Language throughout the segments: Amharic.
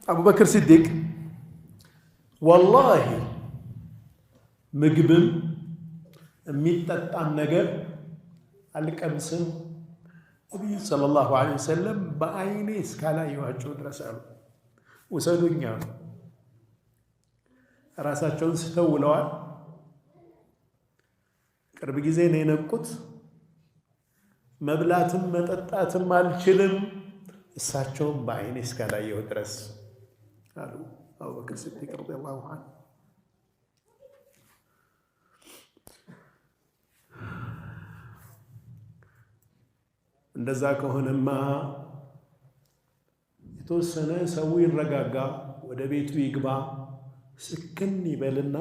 أبو بكر الصديق والله ምግብም የሚጠጣም ነገር አልቀምስም ነብዩ ሰለላሁ ዐለይሂ ወሰለም በአይኔ እስካላየኋቸው ድረስ አሉ። ውሰዱኝ አሉ። ራሳቸውን ስተው ውለዋል። ቅርብ ጊዜ ነው የነቁት። መብላትም መጠጣትም አልችልም እሳቸውም በአይኔ እስካላየሁ ድረስ አሉ አቡበክር ሲዲቅ ረዲየላሁ ዐንሁ። እንደዛ ከሆነማ የተወሰነ ሰው ይረጋጋ፣ ወደ ቤቱ ይግባ፣ ስክን ይበልና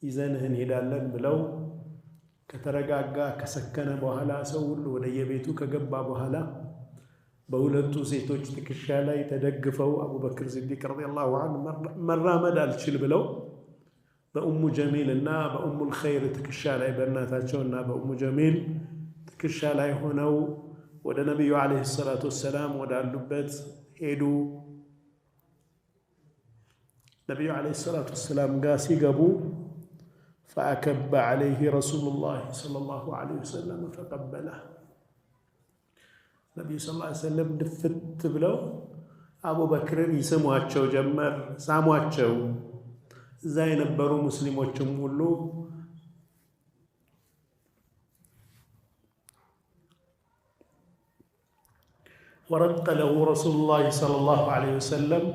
ይዘንህ እንሄዳለን ብለው ከተረጋጋ ከሰከነ በኋላ ሰው ሁሉ ወደ የቤቱ ከገባ በኋላ በሁለቱ ሴቶች ትከሻ ላይ ተደግፈው አቡበክር ሲዲቅ ረዲየላሁ ዐንሁ መራመድ አልችል ብለው በኡሙ ጀሚል እና በኡሙል ኸይር ትከሻ ላይ በእናታቸውና በኡሙ ጀሚል ትከሻ ላይ ሆነው ወደ ነቢዩ ዓለይሂ ሰላቱ ወሰላም ወዳሉበት ሄዱ። ነቢዩ ዓለይሂ ሰላቱ ወሰላም ጋር ሲገቡ ፈአከበ ዓለይሂ ረሱሉላህ ሰለላሁ ዐለይሂ ወሰለም ፈቀበለህ። ነቢዩ ሰለላሁ ዐለይሂ ወሰለም ድፍት ብለው አቡበክርን ይስሟቸው ጀመር፣ ሳሟቸው። እዛ የነበሩ ሙስሊሞችም ሁሉ ወረቀ ለሁ ረሱሉላህ ሰለላሁ ዐለይሂ ወሰለም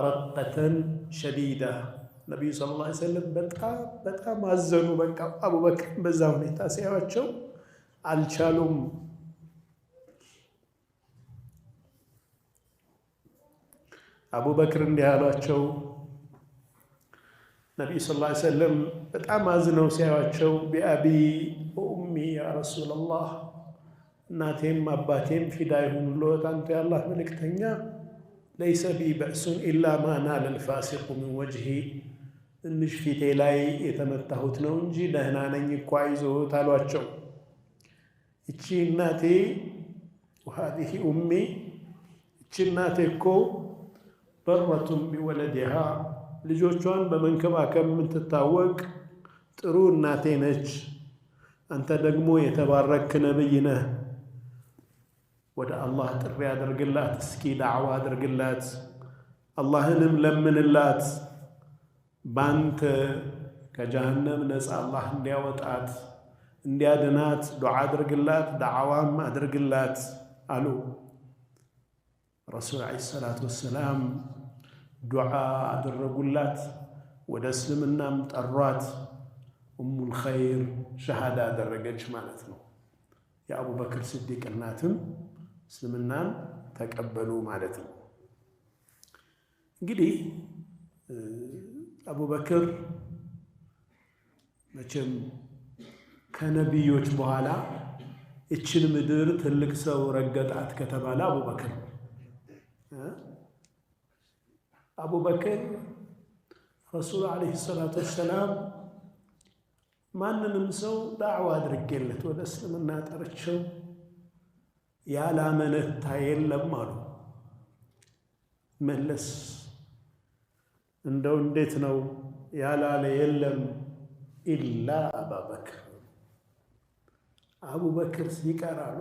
ረቀተን ሸዲዳ። ነቢዩ ሰለላሁ ዐለይሂ ወሰለም በጣም አዘኑ። በቃ አቡበክርን በዛ ሁኔታ ሲያዩአቸው አልቻሉም። አቡበክር እንዲህ አሏቸው። ነቢዩ ሰለላሁ ዐለይሂ ወሰለም በጣም አዝነው ሲያዩአቸው ቢአቢ ወኡሚ ያ ረሱለላህ፣ እናቴም አባቴም ፊዳ ይሁኑልዎት አንተ የአላህ መልእክተኛ፣ ለይሰ ቢ በእሱን ኢላ ማ ናለ ልፋሲቁ ምን ወጅሂ፣ ትንሽ ፊቴ ላይ የተመታሁት ነው እንጂ ደህና ነኝ እኮ አይዞት አሏቸው። እቺ እናቴ ወሃዲሂ ኡሚ፣ እቺ እናቴ እኮ በረቱን ቢወለዲሃ፣ ልጆቿን በመንከባከብ የምትታወቅ ጥሩ እናቴ ነች። አንተ ደግሞ የተባረክ ነብይ ነህ። ወደ አላህ ጥሪ አድርግላት፣ እስኪ ዳዕዋ አድርግላት፣ አላህንም ለምንላት፣ ባንተ ከጀሃነም ነፃ አላህ እንዲያወጣት እንዲያድናት ዱዓ አድርግላት፣ ዳዕዋም አድርግላት አሉ። ረሱል ዓለይሂ ሰላቱ ወሰላም ዱዓ አደረጉላት፣ ወደ እስልምናም ጠሯት። ኡሙል ኸይር ሸሃዳ አደረገች ማለት ነው። የአቡበክር ሲዲቅ እናትም እስልምናን ተቀበሉ ማለት ነው። እንግዲህ አቡበክር መቼም ከነቢዮች በኋላ እችን ምድር ትልቅ ሰው ረገጣት ከተባለ አቡበክር አቡበክር ረሱል ዓለይሂ ሰላቱ ወሰላም ማንንም ሰው ዳዕዋ አድርጌለት ወደ እስልምና ጠርቸው ያላመነታ የለም አሉ። መለስ እንደው እንዴት ነው ያላለ የለም ኢላ አቡበክር፣ አቡበክር ሲቀራሉ።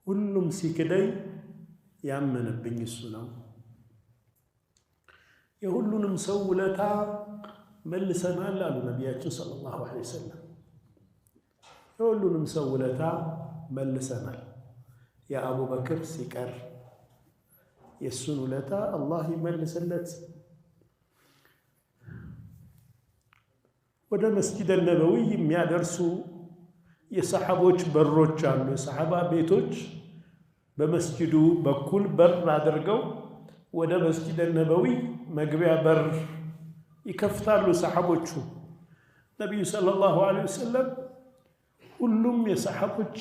ሁሉም ሲክደኝ ያመነብኝ እሱ ነው። የሁሉንም ሰው ውለታ መልሰናል አሉ ነቢያችን ሰለላሁ ዐለይሂ ወሰለም። የሁሉንም ሰው ውለታ መልሰናል። የአቡበክር ሲቀር የእሱን ውለታ አላህ ይመልስለት። ወደ መስጂድ ነበዊ የሚያደርሱ የሰሓቦች በሮች አሉ። የሰሓባ ቤቶች በመስጂዱ በኩል በር አድርገው ወደ መስጂድ ነበዊ መግቢያ በር ይከፍታሉ ሰሓቦቹ። ነቢዩ ሰለላሁ ዐለይሂ ወሰለም ሁሉም የሰሓቦች